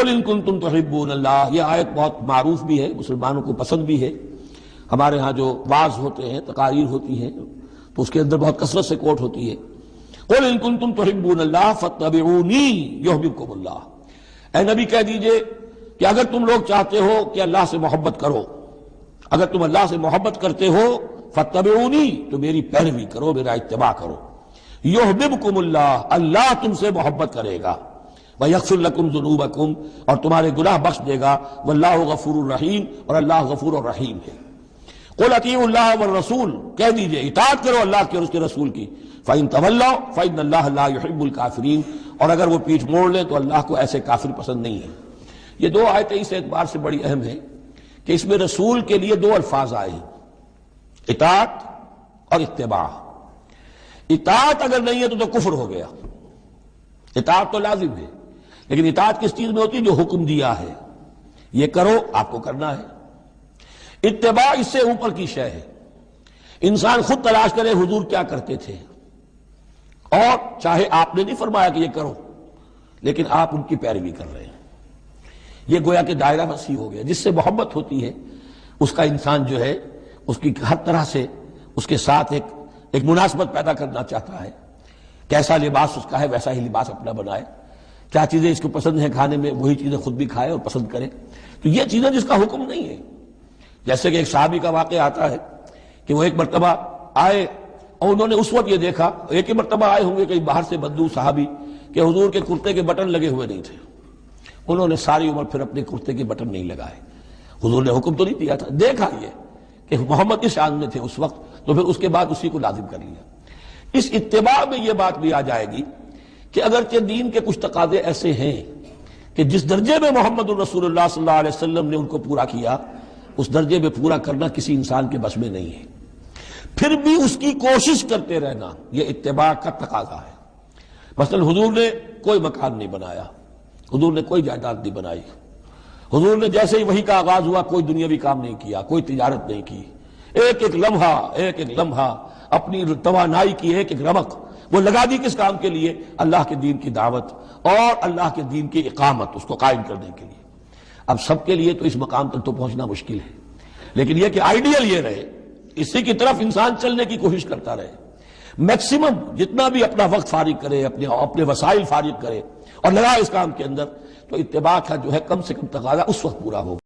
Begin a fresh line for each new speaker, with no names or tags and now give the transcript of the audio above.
قل ان کنتم تحبون اللہ، یہ آیت بہت معروف بھی ہے، مسلمانوں کو پسند بھی ہے۔ ہمارے ہاں جو واعظ ہوتے ہیں، تقاریر ہوتی ہیں، تو اس کے اندر بہت کثرت سے کوٹ ہوتی ہے، قل ان کنتم تحبون اللہ فاتبعونی یحببکم اللہ۔ اے نبی کہہ دیجئے کہ اگر تم لوگ چاہتے ہو کہ اللہ سے محبت کرو، اگر تم اللہ سے محبت کرتے ہو فاتبعونی، تو میری پیروی کرو، میرا اتباع کرو۔ یحببکم اللہ، اللہ تم سے محبت کرے گا، وَيَغْفِرْ لَكُمْ ذُنُوبَكُمْ، اور تمہارے گناہ بخش دے گا، وَاللَّهُ غَفُورٌ رَحِيمٌ، اور اللہ غفور اور رحیم ہے۔ قُلْ اطیعوا اللَّهَ وَالرَّسُولَ، کہہ دیجئے اطاعت کرو اللہ کی اور اس کے رسول کی، فَإِن تَوَلَّوْا فَإِنَّ اللَّهَ لَا يُحِبُّ الْكَافِرِينَ، اور اگر وہ پیٹھ موڑ لیں تو اللہ کو ایسے کافر پسند نہیں ہے۔ یہ دو آیتیں اس اعتبار سے بڑی اہم ہیں کہ اس میں رسول کے لیے دو الفاظ آئے ہیں، اطاعت اور اتباع۔ اطاعت اگر نہیں ہے تو کفر ہو گیا، اطاعت تو لازم ہے، لیکن اطاعت کس چیز میں ہوتی ہے؟ جو حکم دیا ہے، یہ کرو، آپ کو کرنا ہے۔ اتباع اس سے اوپر کی شے ہے، انسان خود تلاش کرے حضور کیا کرتے تھے، اور چاہے آپ نے نہیں فرمایا کہ یہ کرو، لیکن آپ ان کی پیروی کر رہے ہیں، یہ گویا کہ دائرہ وسیع ہو گیا۔ جس سے محبت ہوتی ہے اس کا انسان جو ہے اس کی ہر طرح سے اس کے ساتھ ایک مناسبت پیدا کرنا چاہتا ہے، کیسا لباس اس کا ہے ویسا ہی لباس اپنا بنائے، کیا چیزیں اس کو پسند ہیں کھانے میں وہی چیزیں خود بھی کھائے اور پسند کرے۔ تو یہ چیزیں جس کا حکم نہیں ہے، جیسے کہ ایک صحابی کا واقعہ آتا ہے کہ وہ ایک مرتبہ آئے اور انہوں نے اس وقت یہ دیکھا، ایک ہی مرتبہ آئے ہوں گے کہیں باہر سے بدو صحابی، کہ حضور کے کرتے کے بٹن لگے ہوئے نہیں تھے۔ انہوں نے ساری عمر پھر اپنے کرتے کے بٹن نہیں لگائے، حضور نے حکم تو نہیں دیا تھا، دیکھا یہ کہ محمد کی شان میں تھے اس وقت، تو پھر اس کے بعد اسی کو لازم کر لیا۔ اس اتباع میں یہ بات بھی آ جائے گی کہ اگرچہ دین کے کچھ تقاضے ایسے ہیں کہ جس درجے میں محمد الرسول اللہ صلی اللہ علیہ وسلم نے ان کو پورا کیا، اس درجے میں پورا کرنا کسی انسان کے بس میں نہیں ہے، پھر بھی اس کی کوشش کرتے رہنا یہ اتباع کا تقاضا ہے۔ مثلا حضور نے کوئی مکان نہیں بنایا، حضور نے کوئی جائیداد نہیں بنائی، حضور نے جیسے ہی وحی کا آغاز ہوا کوئی دنیاوی کام نہیں کیا، کوئی تجارت نہیں کی، ایک ایک لمحہ اپنی توانائی کی ایک رمق وہ لگا دی کس کام کے لیے؟ اللہ کے دین کی دعوت اور اللہ کے دین کی اقامت، اس کو قائم کرنے کے لیے۔ اب سب کے لیے تو اس مقام تک تو پہنچنا مشکل ہے، لیکن یہ کہ آئیڈیل یہ رہے، اسی کی طرف انسان چلنے کی کوشش کرتا رہے، میکسیمم جتنا بھی اپنا وقت فارغ کرے، اپنے وسائل فارغ کرے اور لگا اس کام کے اندر، تو اتباع کا جو ہے کم سے کم تقاضا اس وقت پورا ہوگا۔